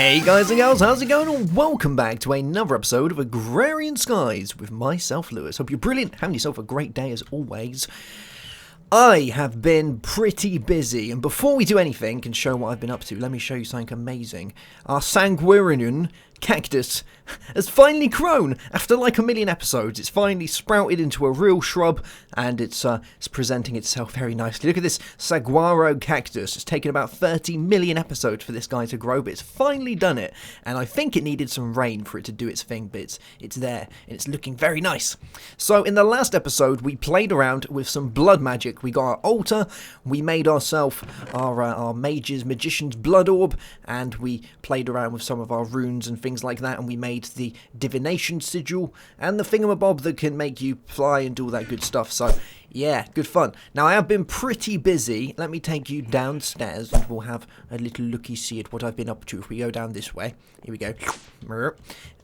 Hey guys and girls, how's it going? And welcome back to another episode of Agrarian Skies with myself, Lewis. Hope you're brilliant, having yourself a great day as always. I have been pretty busy, and before we do anything and show what I've been up to, let me show you something amazing. Our Sanguinian cactus has finally grown. After like 1,000,000 episodes, it's finally sprouted into a real shrub, and it's presenting itself very nicely. Look at this saguaro cactus. It's taken about 30 million episodes for this guy to grow, but it's finally done it. And I think it needed some rain for it to do its thing, but it's there, and it's looking very nice. So in the last episode, we played around with some blood magic. We got our altar, we made ourselves our magician's blood orb, and we played around with some of our runes and things like that, and we made the divination sigil and the thingamabob that can make you fly and do all that good stuff. So yeah, good fun. Now I have been pretty busy. Let me take you downstairs and we'll have a little looky see at what I've been up to. If we go down this way, here we go.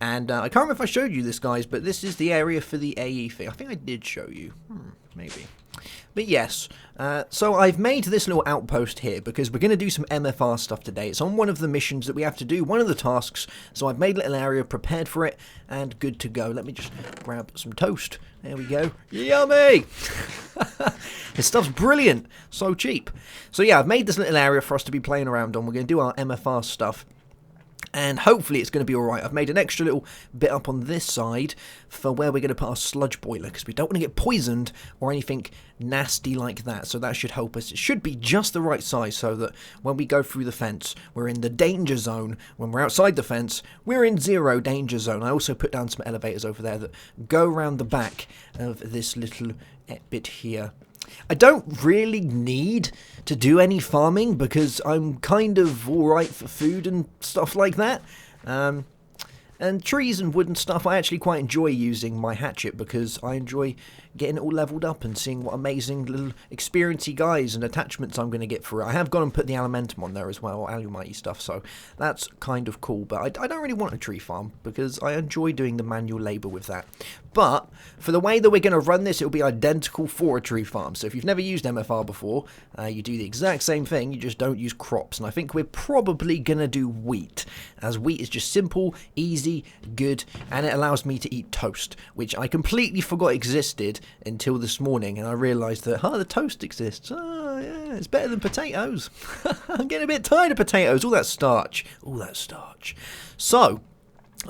And I can't remember if I showed you this, guys, but this is the area for the AE thing. I think I did show you, maybe. But yes, so I've made this little outpost here because we're going to do some MFR stuff today. It's on one of the missions that we have to do, one of the tasks. So I've made a little area prepared for it and good to go. Let me just grab some toast. There we go. Yummy! This stuff's brilliant. So cheap. So yeah, I've made this little area for us to be playing around on. We're going to do our MFR stuff. And hopefully it's going to be alright. I've made an extra little bit up on this side for where we're going to put our sludge boiler, because we don't want to get poisoned or anything nasty like that. So that should help us. It should be just the right size so that when we go through the fence, we're in the danger zone. When we're outside the fence, we're in zero danger zone. I also put down some elevators over there that go around the back of this little bit here. I don't really need to do any farming because I'm kind of alright for food and stuff like that. And trees and wood and stuff, I actually quite enjoy using my hatchet because I enjoy getting it all leveled up and seeing what amazing little experiencey guys and attachments I'm going to get for it. I have gone and put the alimentum on there as well, or alumite stuff, so that's kind of cool. But I don't really want a tree farm because I enjoy doing the manual labour with that. But for the way that we're going to run this, it'll be identical for a tree farm. So if you've never used MFR before, you do the exact same thing, you just don't use crops. And I think we're probably going to do wheat, as wheat is just simple, easy, good, and it allows me to eat toast, which I completely forgot existed until this morning, and I realised that, the toast exists. Oh, yeah, it's better than potatoes. I'm getting a bit tired of potatoes, all that starch. So,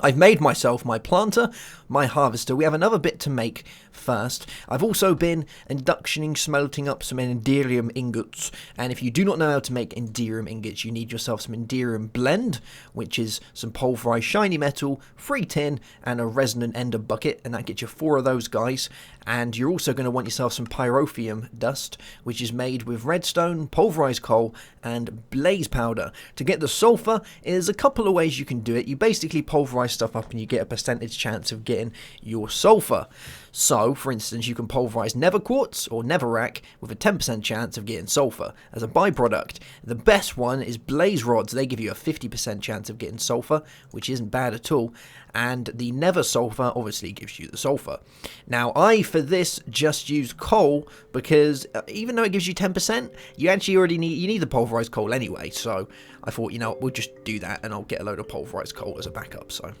I've made myself my planter, my harvester. We have another bit to make first. I've also been inductioning, smelting up some enderium ingots. And if you do not know how to make enderium ingots, you need yourself some enderium blend, which is some pulverized shiny metal, 3 tin, and a resonant ender bucket. And that gets you 4 of those guys. And you're also going to want yourself some pyrotheum dust, which is made with redstone, pulverized coal, and blaze powder. To get the sulfur, there's a couple of ways you can do it. You basically pulverize stuff up and you get a percentage chance of getting your sulfur. So, for instance, you can pulverize nether quartz or netherrack with a 10% chance of getting sulfur as a byproduct. The best one is blaze rods. They give you a 50% chance of getting sulfur, which isn't bad at all. And the nether sulfur obviously gives you the sulfur. Now, I, for this, just used coal because even though it gives you 10%, you actually already need the pulverized coal anyway. So I thought, we'll just do that and I'll get a load of pulverized coal as a backup. So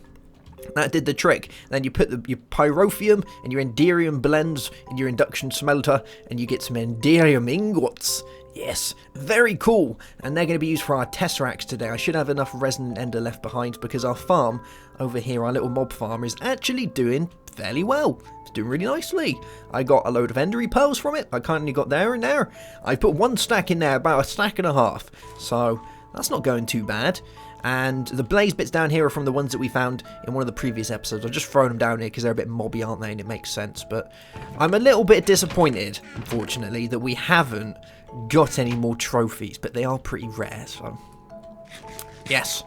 that did the trick. Then you put your pyrotheum and your enderium blends in your induction smelter and you get some enderium ingots. Yes, very cool. And they're going to be used for our tesseracts today. I should have enough resonant ender left behind because our farm over here, our little mob farm, is actually doing fairly well. It's doing really nicely. I got a load of endery pearls from it. I kindly got there and there. I put 1 stack in there, about 1.5 stacks. So that's not going too bad. And the blaze bits down here are from the ones that we found in one of the previous episodes. I've just thrown them down here because they're a bit mobby, aren't they? And it makes sense. But I'm a little bit disappointed, unfortunately, that we haven't got any more trophies. But they are pretty rare, so yes.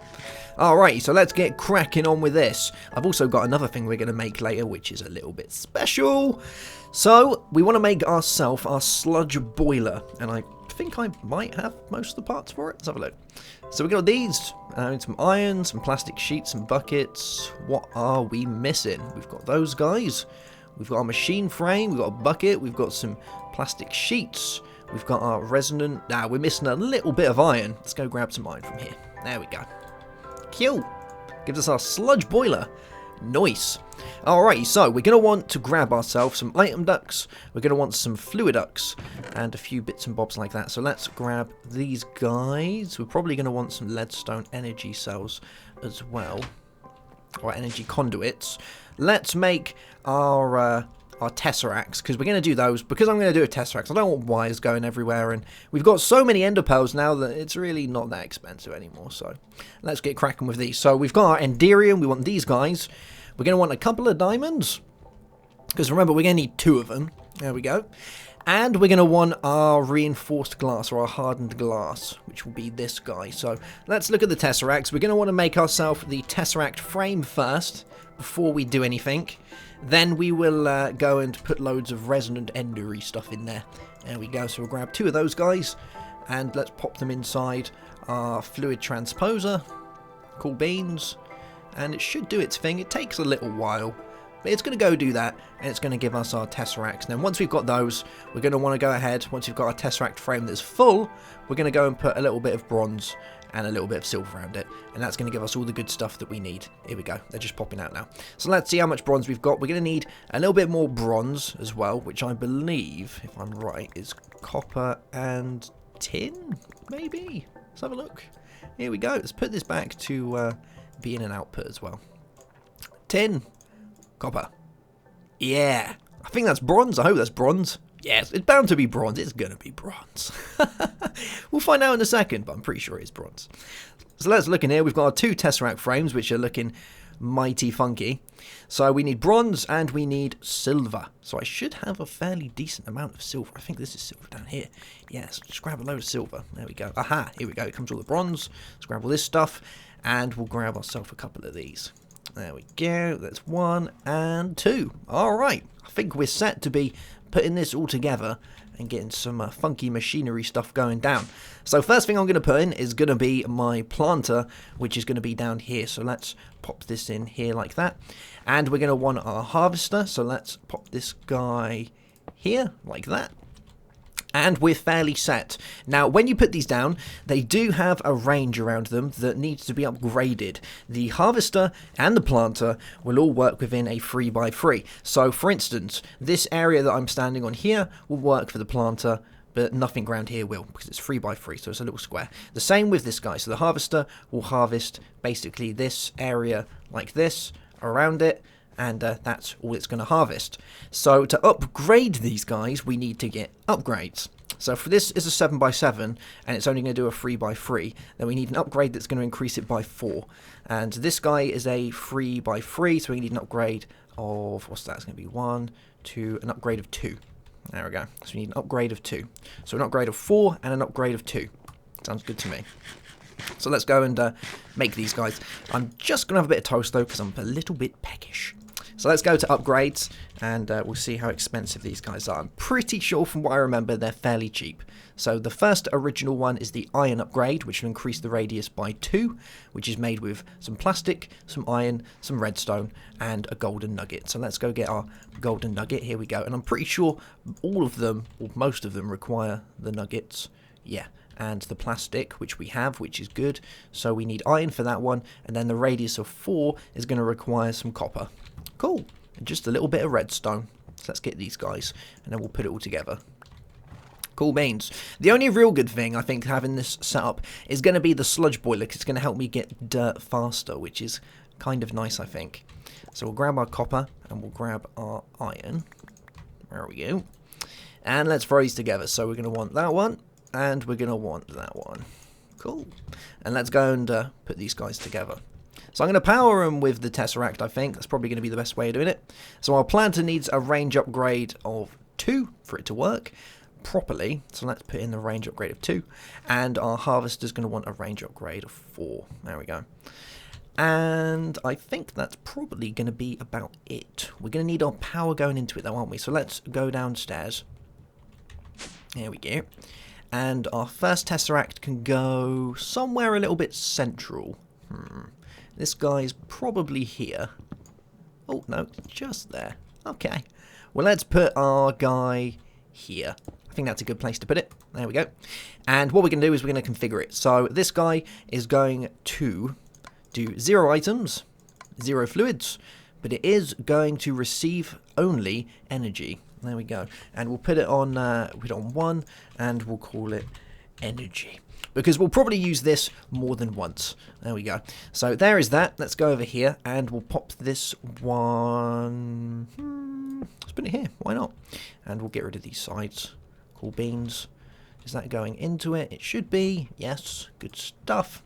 Alright, so let's get cracking on with this. I've also got another thing we're going to make later, which is a little bit special. So, we want to make ourselves our sludge boiler. And I think I might have most of the parts for it. Let's have a look. So we got these, some iron, some plastic sheets, some buckets. What are we missing? We've got those guys. We've got our machine frame. We've got a bucket. We've got some plastic sheets. We've got our resonant. We're missing a little bit of iron. Let's go grab some iron from here. There we go. Cool. Gives us our sludge boiler. Nice. Alright, so we're going to want to grab ourselves some item ducts. We're going to want some fluid ducts and a few bits and bobs like that. So let's grab these guys. We're probably going to want some leadstone energy cells as well. Or energy conduits. Let's make our tesseracts, because we're going to do those, because I'm going to do a tesseract. I don't want wires going everywhere, and we've got so many ender pearls now that it's really not that expensive anymore. So let's get cracking with these. So we've got our Agrarian, we want these guys. We're going to want a couple of diamonds, because remember, we're going to need 2 of them. There we go. And we're going to want our reinforced glass, or our hardened glass, which will be this guy. So let's look at the tesseracts. We're going to want to make ourselves the tesseract frame first, before we do anything. Then we will go and put loads of resonant endery stuff in there. There we go. So we'll grab 2 of those guys, and let's pop them inside our fluid transposer. Cool beans. And it should do its thing. It takes a little while, but it's going to go do that, and it's going to give us our tesseracts. Now, once we've got those, we're going to want to go ahead. Once we've got our tesseract frame that's full, we're going to go and put a little bit of bronze and a little bit of silver around it, and that's going to give us all the good stuff that we need. Here we go. They're just popping out now. So let's see how much bronze we've got. We're going to need a little bit more bronze as well, which I believe, if I'm right, is copper and tin, maybe? Let's have a look. Here we go. Let's put this back to being an output as well. Tin. Copper. Yeah. I think that's bronze. I hope that's bronze. Yes, it's bound to be bronze. It's going to be bronze. We'll find out in a second, but I'm pretty sure it's bronze. So let's look in here. We've got our 2 tesseract frames, which are looking mighty funky. So we need bronze and we need silver. So I should have a fairly decent amount of silver. I think this is silver down here. Yes, just grab a load of silver. There we go. Aha, here we go. It comes all the bronze. Let's grab all this stuff, and we'll grab ourselves a couple of these. There we go. That's 1 and 2. All right. I think we're set to be putting this all together and getting some funky machinery stuff going down. So first thing I'm going to put in is going to be my planter, which is going to be down here. So let's pop this in here like that. And we're going to want our harvester. So let's pop this guy here like that. And we're fairly set. Now, when you put these down, they do have a range around them that needs to be upgraded. The harvester and the planter will all work within a 3x3. So, for instance, this area that I'm standing on here will work for the planter, but nothing around here will, because it's 3x3, so it's a little square. The same with this guy. So the harvester will harvest basically this area like this around it, and that's all it's going to harvest. So to upgrade these guys, we need to get upgrades. So for this is a 7x7, and it's only going to do a 3x3, then we need an upgrade that's going to increase it by 4. And this guy is a 3x3, so we need an upgrade of, what's that? It's going to be 1, 2, an upgrade of 2. There we go. So we need an upgrade of 2. So an upgrade of 4 and an upgrade of 2. Sounds good to me. So let's go and make these guys. I'm just going to have a bit of toast, though, because I'm a little bit peckish. So let's go to upgrades, and we'll see how expensive these guys are. I'm pretty sure, from what I remember, they're fairly cheap. So the first original one is the iron upgrade, which will increase the radius by 2, which is made with some plastic, some iron, some redstone, and a golden nugget. So let's go get our golden nugget. Here we go. And I'm pretty sure all of them, or most of them, require the nuggets. Yeah. And the plastic, which we have, which is good. So we need iron for that one, and then the radius of 4 is going to require some copper. Cool. And just a little bit of redstone. So let's get these guys, and then we'll put it all together. Cool beans. The only real good thing, I think, having this set up is going to be the sludge boiler, because it's going to help me get dirt faster, which is kind of nice, I think. So we'll grab our copper, and we'll grab our iron. There we go. And let's throw these together. So we're going to want that one, and we're going to want that one. Cool. And let's go and put these guys together. So I'm going to power them with the Tesseract, I think. That's probably going to be the best way of doing it. So our planter needs a range upgrade of 2 for it to work properly. So let's put in the range upgrade of 2. And our harvester's going to want a range upgrade of 4. There we go. And I think that's probably going to be about it. We're going to need our power going into it, though, aren't we? So let's go downstairs. There we go. And our first Tesseract can go somewhere a little bit central. This guy's probably here. Oh, no, just there. Okay. Well, let's put our guy here. I think that's a good place to put it. There we go. And what we're going to do is we're going to configure it. So this guy is going to do 0 items, 0 fluids, but it is going to receive only energy. There we go. And we'll put it on 1, and we'll call it energy, because we'll probably use this more than once. There we go. So there is that. Let's go over here, and we'll pop this one. Let's put it here. Why not? And we'll get rid of these sides. Cool beans. Is that going into it? It should be. Yes. Good stuff.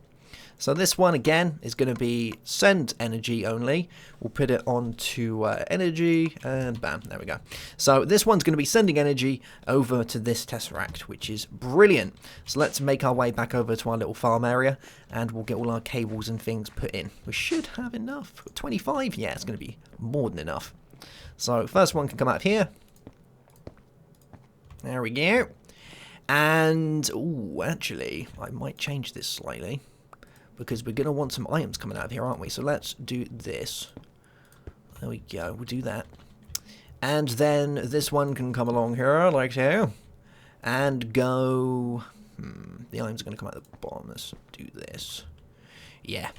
So this one again is going to be send energy only. We'll put it onto energy, and bam, there we go. So this one's going to be sending energy over to this tesseract, which is brilliant. So let's make our way back over to our little farm area, and we'll get all our cables and things put in. We should have enough. 25? Yeah, it's going to be more than enough. So first one can come out here. There we go. And, ooh, actually, I might change this slightly, because we're going to want some items coming out of here, aren't we? So let's do this. There we go. We'll do that. And then this one can come along here, like so. And go... the items are going to come out the bottom. Let's do this. Yeah.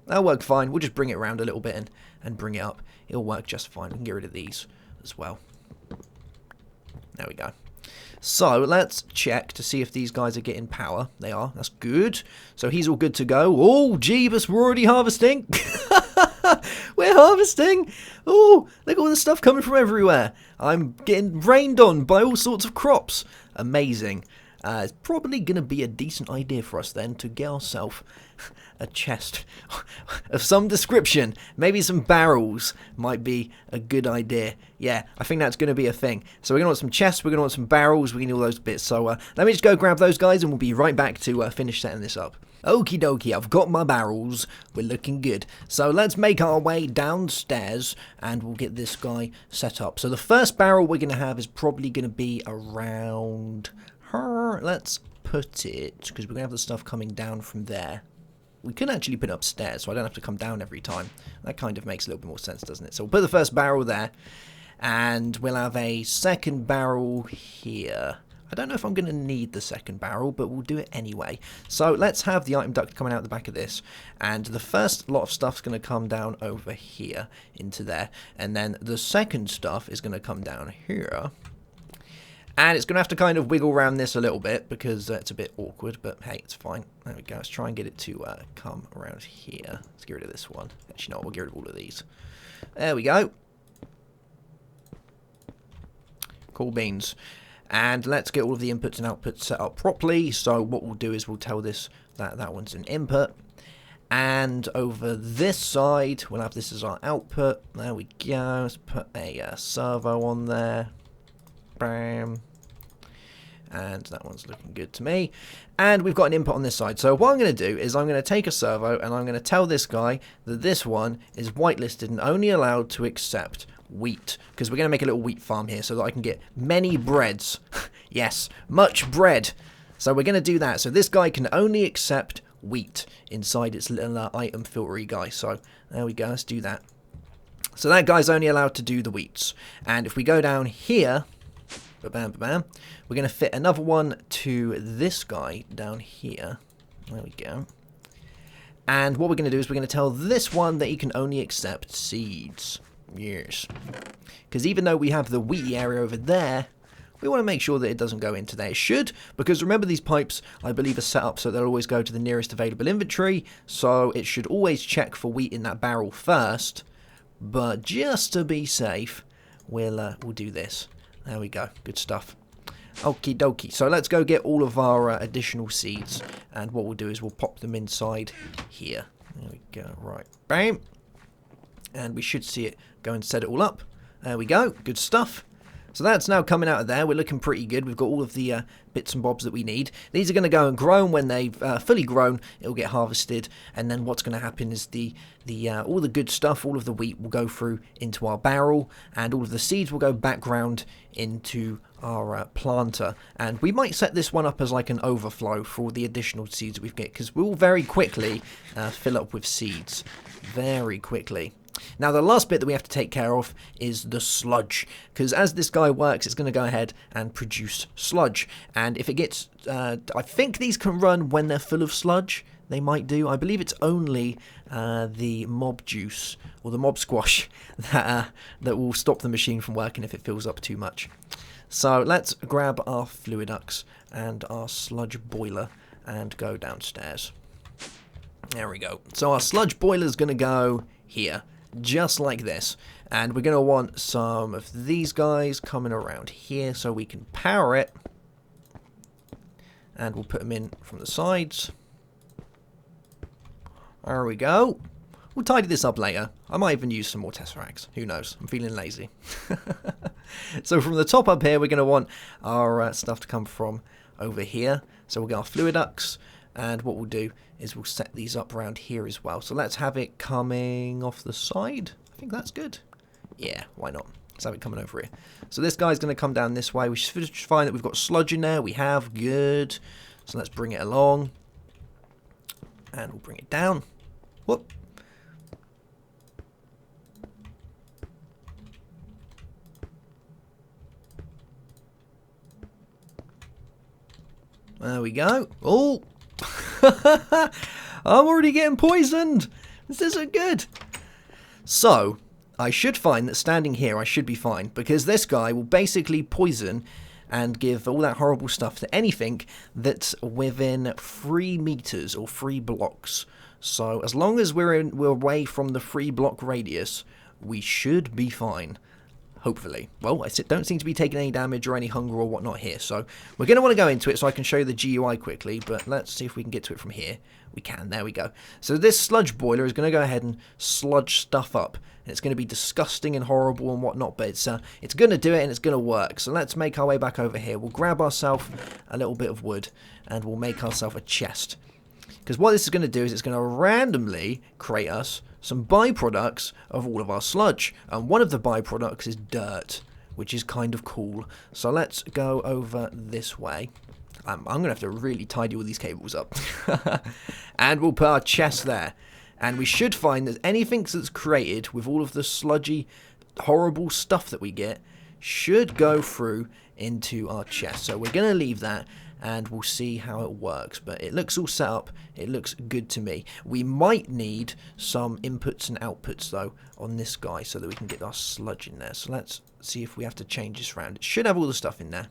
That'll work fine. We'll just bring it around a little bit and bring it up. It'll work just fine. We can get rid of these as well. There we go. So let's check to see if these guys are getting power. They are. That's good. So he's all good to go. Oh, Jeebus, we're already harvesting. We're harvesting. Oh, look at all the stuff coming from everywhere. I'm getting rained on by all sorts of crops. Amazing. It's probably going to be a decent idea for us then to get ourselves a chest of some description. Maybe some barrels might be a good idea. Yeah, I think that's going to be a thing. So we're going to want some chests, we're going to want some barrels, we need all those bits. So let me just go grab those guys and we'll be right back to finish setting this up. Okie dokie, I've got my barrels. We're looking good. So let's make our way downstairs and we'll get this guy set up. So the first barrel we're going to have is probably going to be around... Let's put it, because we're going to have the stuff coming down from there. We could actually put it upstairs, so I don't have to come down every time. That kind of makes a little bit more sense, doesn't it? So we'll put the first barrel there, and we'll have a second barrel here. I don't know if I'm going to need the second barrel, but we'll do it anyway. So let's have the item duct coming out the back of this, and the first lot of stuff's going to come down over here into there, and then the second stuff is going to come down here. And it's going to have to kind of wiggle around this a little bit because it's a bit awkward, but hey, it's fine. There we go. Let's try and get it to come around here. Let's get rid of this one. Actually, no, we'll get rid of all of these. There we go. Cool beans. And let's get all of the inputs and outputs set up properly. So what we'll do is we'll tell this that that one's an input. And over this side, we'll have this as our output. There we go. Let's put a servo on there. Bam. And that one's looking good to me. And we've got an input on this side. So what I'm going to do is I'm going to take a servo and I'm going to tell this guy that this one is whitelisted and only allowed to accept wheat. Because we're going to make a little wheat farm here so that I can get many breads. Yes, much bread. So we're going to do that. So this guy can only accept wheat inside its little item filtery guy. So there we go. Let's do that. So that guy's only allowed to do the wheats. And if we go down here... Bam, bam. We're going to fit another one to this guy down here. There we go. And what we're going to do is we're going to tell this one that he can only accept seeds. Yes. Because even though we have the wheaty area over there, we want to make sure that it doesn't go into there. It should, because remember these pipes, I believe, are set up so they'll always go to the nearest available inventory. So it should always check for wheat in that barrel first. But just to be safe, we'll do this. There we go. Good stuff. Okie dokie. So let's go get all of our additional seeds. And what we'll do is we'll pop them inside here. There we go. Right. Bam. And we should see it go and set it all up. There we go. Good stuff. So that's now coming out of there. We're looking pretty good. We've got all of the bits and bobs that we need. These are going to go and grow, and when they've fully grown, it'll get harvested. And then what's going to happen is all the good stuff, all of the wheat will go through into our barrel, and all of the seeds will go background into our planter. And we might set this one up as like an overflow for all the additional seeds we get, because we'll very quickly fill up with seeds. Very quickly. Now, the last bit that we have to take care of is the sludge, because as this guy works, it's going to go ahead and produce sludge. And if it gets, I think these can run when they're full of sludge. They might do. I believe it's only the mob juice or the mob squash that will stop the machine from working if it fills up too much. So let's grab our fluiducts and our sludge boiler and go downstairs. There we go. So our sludge boiler is going to go here, just like this. And we're going to want some of these guys coming around here so we can power it. And we'll put them in from the sides. There we go. We'll tidy this up later. I might even use some more tesseracts. Who knows? I'm feeling lazy. So from the top up here, we're going to want our stuff to come from over here. So we'll get our fluiducts. And what we'll do is we'll set these up around here as well. So let's have it coming off the side. I think that's good. Yeah, why not? Let's have it coming over here. So this guy's going to come down this way. We should find that we've got sludge in there. We have. Good. So let's bring it along. And we'll bring it down. Whoop. There we go. Oh! I'm already getting poisoned. This isn't good. So, I should find that standing here I should be fine, because this guy will basically poison and give all that horrible stuff to anything that's within 3 meters or 3 blocks. So as long as we're away from the 3 block radius, we should be fine. Hopefully. Well, I don't seem to be taking any damage or any hunger or whatnot here, so we're going to want to go into it so I can show you the GUI quickly, but let's see if we can get to it from here. We can, there we go. So this sludge boiler is going to go ahead and sludge stuff up. And it's going to be disgusting and horrible and whatnot, but it's going to do it and it's going to work. So let's make our way back over here. We'll grab ourselves a little bit of wood and we'll make ourselves a chest. Because what this is going to do is it's going to randomly create us some byproducts of all of our sludge. And one of the byproducts is dirt, which is kind of cool. So let's go over this way. I'm going to have to really tidy all these cables up. And we'll put our chest there. And we should find that anything that's created with all of the sludgy, horrible stuff that we get should go through into our chest. So we're going to leave that and we'll see how it works. But it looks all set up. It looks good to me. We might need some inputs and outputs, though, on this guy so that we can get our sludge in there. So let's see if we have to change this around. It should have all the stuff in there.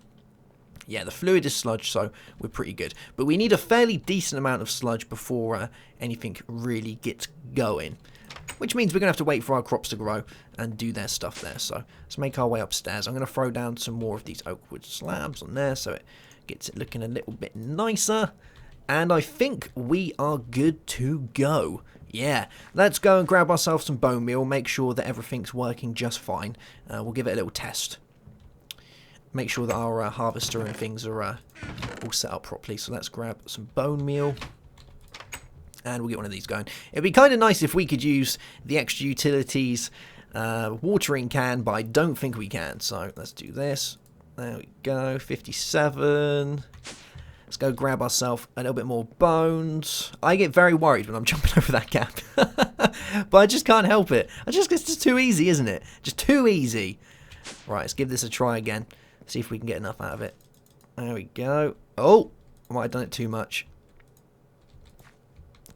Yeah, the fluid is sludge, so we're pretty good. But we need a fairly decent amount of sludge before anything really gets going. Which means we're going to have to wait for our crops to grow and do their stuff there. So let's make our way upstairs. I'm going to throw down some more of these oak wood slabs on there so it gets it looking a little bit nicer. And I think we are good to go. Yeah, let's go and grab ourselves some bone meal. Make sure that everything's working just fine. We'll give it a little test. Make sure that our harvester and things are all set up properly. So let's grab some bone meal. And we'll get one of these going. It'd be kind of nice if we could use the extra utilities watering can, but I don't think we can. So let's do this. There we go. 57. Let's go grab ourselves a little bit more bones. I get very worried when I'm jumping over that gap. But I just can't help it. It's just too easy, isn't it? Just too easy. Right, let's give this a try again. See if we can get enough out of it. There we go. Oh, I might have done it too much.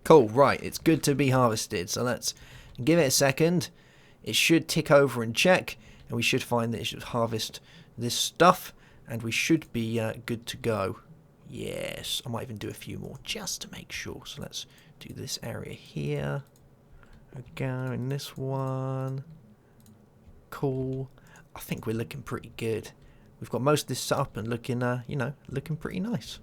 Cool, right, it's good to be harvested. So let's give it a second. It should tick over and check. And we should find that it should harvest this stuff. And we should be good to go. Yes, I might even do a few more just to make sure. So let's do this area here. Go in this one. Cool. I think we're looking pretty good. We've got most of this set up and looking, looking pretty nice.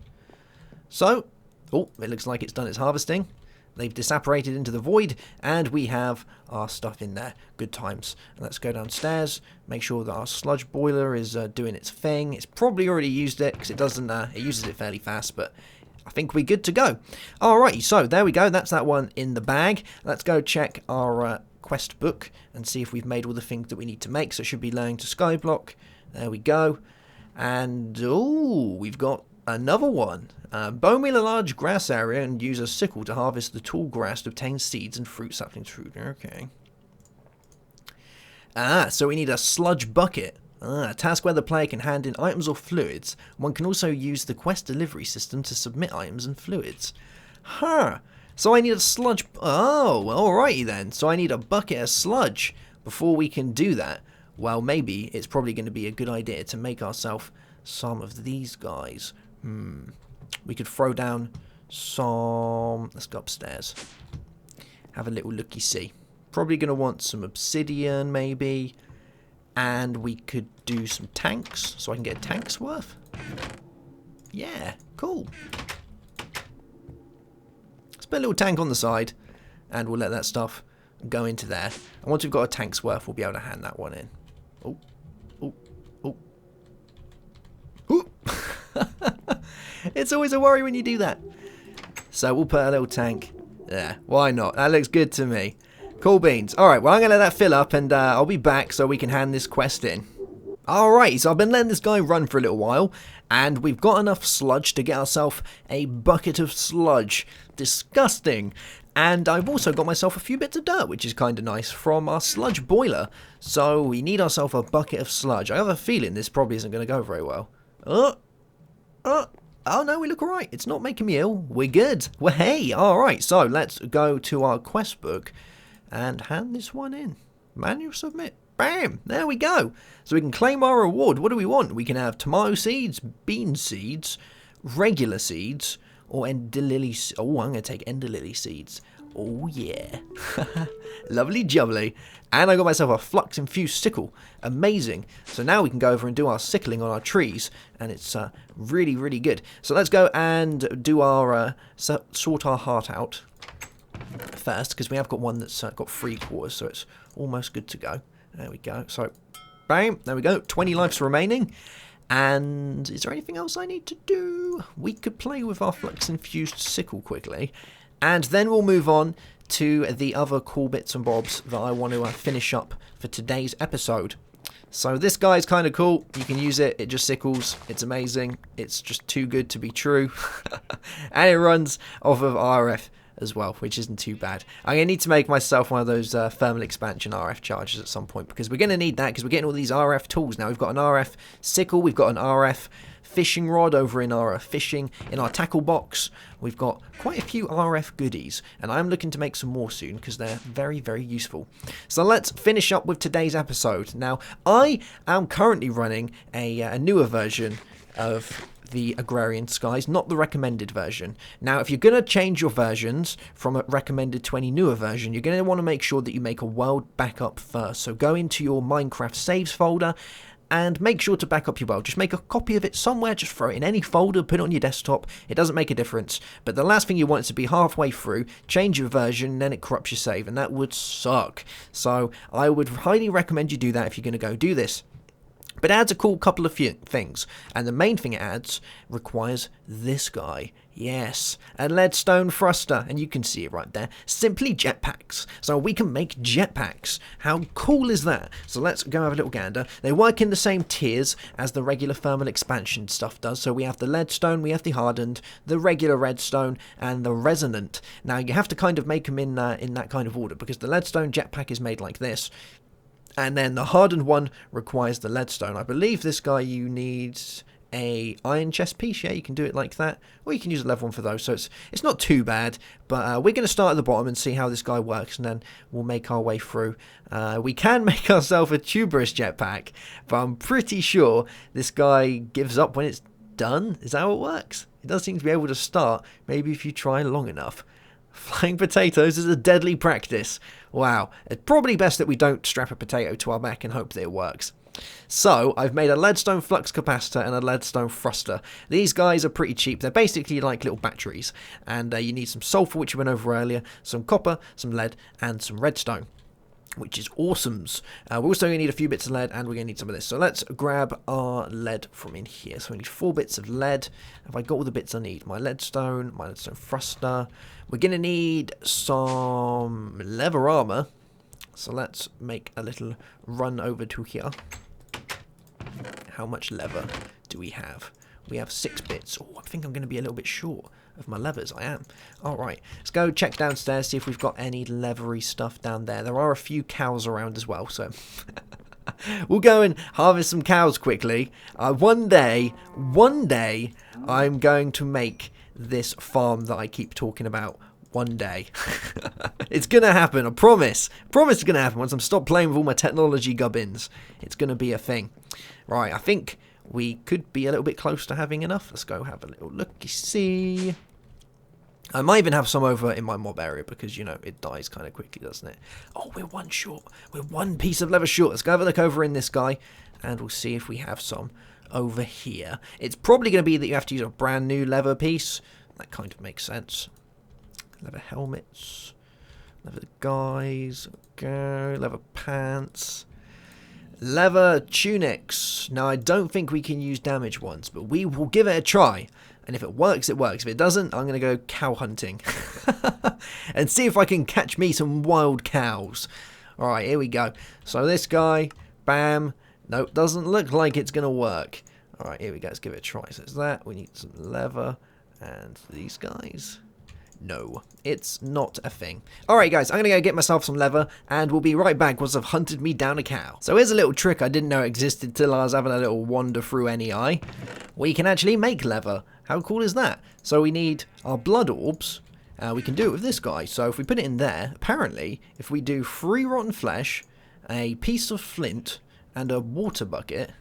So, oh, it looks like it's done its harvesting. They've disapparated into the void, and we have our stuff in there. Good times. And let's go downstairs, make sure that our sludge boiler is doing its thing. It's probably already used it, because it doesn't, it uses it fairly fast, but I think we're good to go. Alrighty, so there we go. That's that one in the bag. Let's go check our quest book and see if we've made all the things that we need to make. So it should be learning to skyblock. There we go. And, oh, we've got another one. Bone meal a large grass area and use a sickle to harvest the tall grass to obtain seeds and fruit saplings. Fruit. Okay. Ah, so we need a sludge bucket. Ah, a task where the player can hand in items or fluids. One can also use the quest delivery system to submit items and fluids. Huh. So I need a sludge... Oh, alrighty then. So I need a bucket of sludge before we can do that. Well, maybe it's probably going to be a good idea to make ourselves some of these guys. We could throw down some... Let's go upstairs. Have a little looky-see. Probably going to want some obsidian, maybe. And we could do some tanks, so I can get a tank's worth. Yeah, cool. Let's put a little tank on the side, and we'll let that stuff go into there. And once we've got a tank's worth, we'll be able to hand that one in. Oh, oh, oh. Ooh. It's always a worry when you do that. So we'll put a little tank there. Why not? That looks good to me. Cool beans. Alright, well I'm going to let that fill up and I'll be back so we can hand this quest in. Alright, so I've been letting this guy run for a little while and we've got enough sludge to get ourselves a bucket of sludge. Disgusting. And I've also got myself a few bits of dirt, which is kind of nice, from our sludge boiler. So we need ourselves a bucket of sludge. I have a feeling this probably isn't going to go very well. Oh no, we look alright. It's not making me ill. We're good. Well, hey, alright, so let's go to our quest book and hand this one in. Manual submit. Bam! There we go. So we can claim our reward. What do we want? We can have tomato seeds, bean seeds, regular seeds, or ender lily. Oh, I'm going to take ender lily seeds. Oh, yeah. Lovely jubbly. And I got myself a flux infused sickle. Amazing. So now we can go over and do our sickling on our trees. And it's really, really good. So let's go and do our sort our heart out first, because we have got one that's got 3/4, so it's almost good to go. There we go. So, bam, there we go. 20 lives remaining. And is there anything else I need to do? We could play with our flux infused sickle quickly, and then we'll move on to the other cool bits and bobs that I want to finish up for today's episode. So this guy's kind of cool. You can use it. It just sickles. It's amazing. It's just too good to be true. And it runs off of RF as well, which isn't too bad. I'm going to need to make myself one of those thermal expansion RF chargers at some point, because we're going to need that, because we're getting all these RF tools now. We've got an RF sickle, we've got an RF fishing rod over in our fishing, in our tackle box. We've got quite a few RF goodies, and I'm looking to make some more soon, because they're very, very useful. So let's finish up with today's episode. Now, I am currently running a newer version of the Agrarian Skies, not the recommended version. Now, if you're going to change your versions from a recommended to any newer version, you're going to want to make sure that you make a world backup first. So go into your Minecraft saves folder and make sure to back up your world. Just make a copy of it somewhere, just throw it in any folder, put it on your desktop. It doesn't make a difference. But the last thing you want is to be halfway through, change your version, and then it corrupts your save, and that would suck. So I would highly recommend you do that if you're going to go do this. But it adds a cool couple of things, and the main thing it adds requires this guy. Yes, a leadstone thruster, and you can see it right there. Simply jetpacks. So we can make jetpacks. How cool is that? So let's go have a little gander. They work in the same tiers as the regular thermal expansion stuff does. So we have the leadstone, we have the hardened, the regular redstone, and the resonant. Now you have to kind of make them in that kind of order, because the leadstone jetpack is made like this. And then the hardened one requires the leadstone. I believe this guy, you need a iron chest piece. Yeah, you can do it like that. Or you can use a level one for those. So it's not too bad. But we're going to start at the bottom and see how this guy works. And then we'll make our way through. We can make ourselves a tuberous jetpack. But I'm pretty sure this guy gives up when it's done. Is that how it works? It does seem to be able to start. Maybe if you try long enough. Flying potatoes is a deadly practice. Wow. It's probably best that we don't strap a potato to our back and hope that it works. So, I've made a leadstone flux capacitor and a leadstone thruster. These guys are pretty cheap. They're basically like little batteries. And you need some sulfur, which we went over earlier, some copper, some lead, and some redstone, which is awesomes. We're also going to need a few bits of lead, and we're going to need some of this. So let's grab our lead from in here. So we need 4 bits of lead. Have I got all the bits I need? My leadstone thruster. We're going to need some leather armor. So let's make a little run over to here. How much leather do we have? We have 6 bits. Oh, I think I'm going to be a little bit short of my levers. I am. Alright, let's go check downstairs, see if we've got any leathery stuff down there. There are a few cows around as well, so we'll go and harvest some cows quickly. One day, I'm going to make this farm that I keep talking about. One day. It's going to happen, I promise. Promise it's going to happen once I'm stopped playing with all my technology gubbins. It's going to be a thing. Right, I think we could be a little bit close to having enough. Let's go have a little look-see. I might even have some over in my mob area because, you know, it dies kind of quickly, doesn't it? Oh, we're one short. We're one piece of leather short. Let's go have a look over in this guy and we'll see if we have some over here. It's probably going to be that you have to use a brand new leather piece. That kind of makes sense. Leather helmets. Leather guys. Okay. Leather pants. Leather tunics. Now, I don't think we can use damaged ones, but we will give it a try. And if it works, it works. If it doesn't, I'm going to go cow hunting. And see if I can catch me some wild cows. Alright, here we go. So this guy, bam. Nope, doesn't look like it's going to work. Alright, here we go. Let's give it a try. So it's that. We need some leather. And these guys. No, it's not a thing. Alright guys, I'm going to go get myself some leather and we'll be right back once I've hunted me down a cow. So here's a little trick I didn't know existed till I was having a little wander through NEI. We can actually make leather. How cool is that? So we need our blood orbs. We can do it with this guy. So if we put it in there, apparently, if we do 3 rotten flesh, a piece of flint, and a water bucket,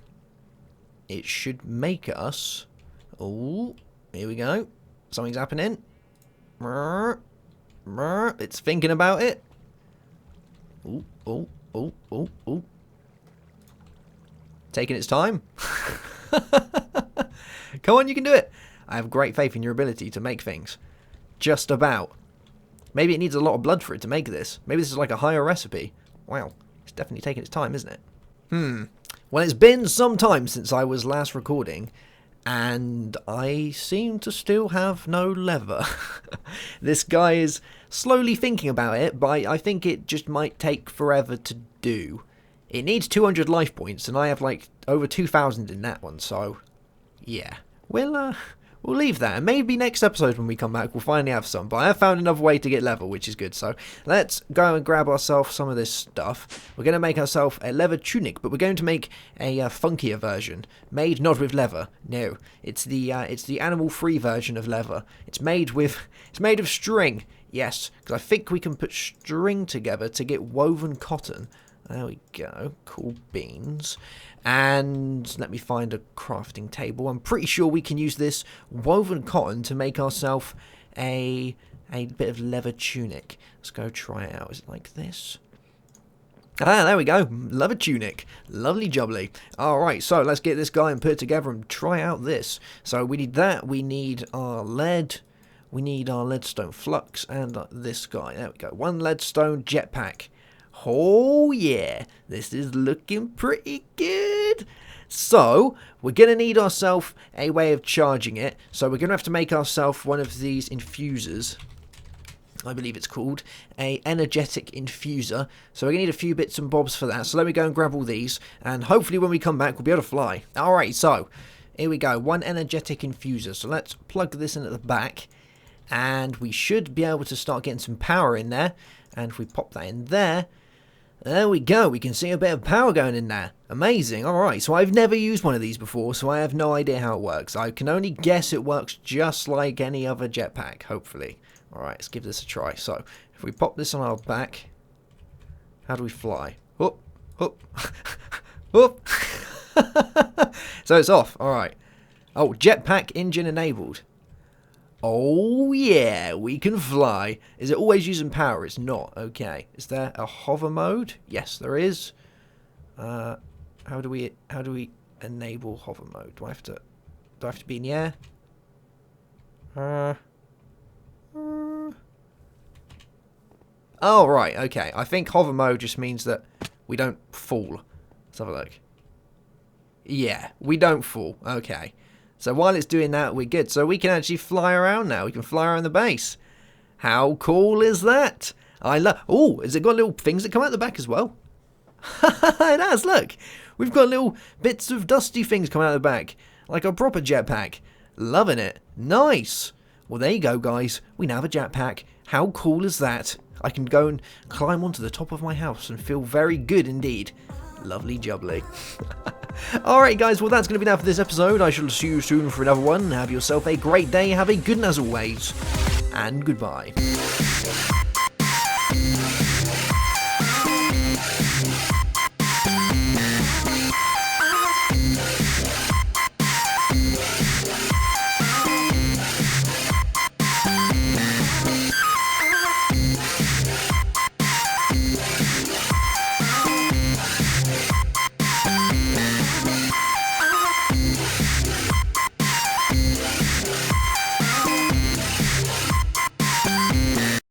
it should make us... Oh, here we go. Something's happening. It's thinking about it. Oh, oh, oh, oh, oh. Taking its time. Come on, you can do it. I have great faith in your ability to make things. Just about. Maybe it needs a lot of blood for it to make this. Maybe this is like a higher recipe. Wow. It's definitely taking its time, isn't it? Well, it's been some time since I was last recording. And I seem to still have no leather. This guy is slowly thinking about it, but I think it just might take forever to do. It needs 200 life points, and I have like over 2,000 in that one, so yeah. We'll leave that, and maybe next episode when we come back we'll finally have some, but I have found another way to get leather, which is good. So let's go and grab ourselves some of this stuff. We're going to make ourselves a leather tunic, but we're going to make a funkier version, made not with leather. No, it's the animal-free version of leather. It's made of string. Yes, because I think we can put string together to get woven cotton. There we go. Cool beans. And let me find a crafting table. I'm pretty sure we can use this woven cotton to make ourselves a bit of leather tunic. Let's go try it out. Is it like this? Ah, there we go. Leather tunic. Lovely jubbly. Alright, so let's get this guy and put it together and try out this. So we need that. We need our lead. We need our leadstone flux and this guy. There we go. 1 leadstone jetpack. Oh yeah, this is looking pretty good. So, we're going to need ourselves a way of charging it. So we're going to have to make ourselves one of these infusers. I believe it's called a energetic infuser. So we're going to need a few bits and bobs for that. So let me go and grab all these. And hopefully when we come back we'll be able to fly. Alright, so here we go. 1 energetic infuser. So let's plug this in at the back. And we should be able to start getting some power in there. And if we pop that in there... There we go, we can see a bit of power going in there. Amazing, alright, so I've never used one of these before, so I have no idea how it works. I can only guess it works just like any other jetpack, hopefully. Alright, let's give this a try. So, if we pop this on our back, how do we fly? Whoop, whoop, whoop. So it's off, alright. Oh, jetpack engine enabled. Oh yeah, we can fly. Is it always using power? It's not. Okay. Is there a hover mode? Yes, there is. How do we enable hover mode? Do I have to be in the air? Oh right, okay. I think hover mode just means that we don't fall. Let's have a look. Yeah, we don't fall. Okay. So while it's doing that, we're good. So we can actually fly around now. We can fly around the base. How cool is that? I love... Oh, has it got little things that come out the back as well? It has, look. We've got little bits of dusty things coming out the back. like a proper jetpack. Loving it. Nice. Well, there you go, guys. We now have a jetpack. How cool is that? I can go and climb onto the top of my house and feel very good indeed. Lovely jubbly. Alright guys, well that's going to be that for this episode. I shall see you soon for another one. Have yourself a great day, have a good one as always, and goodbye.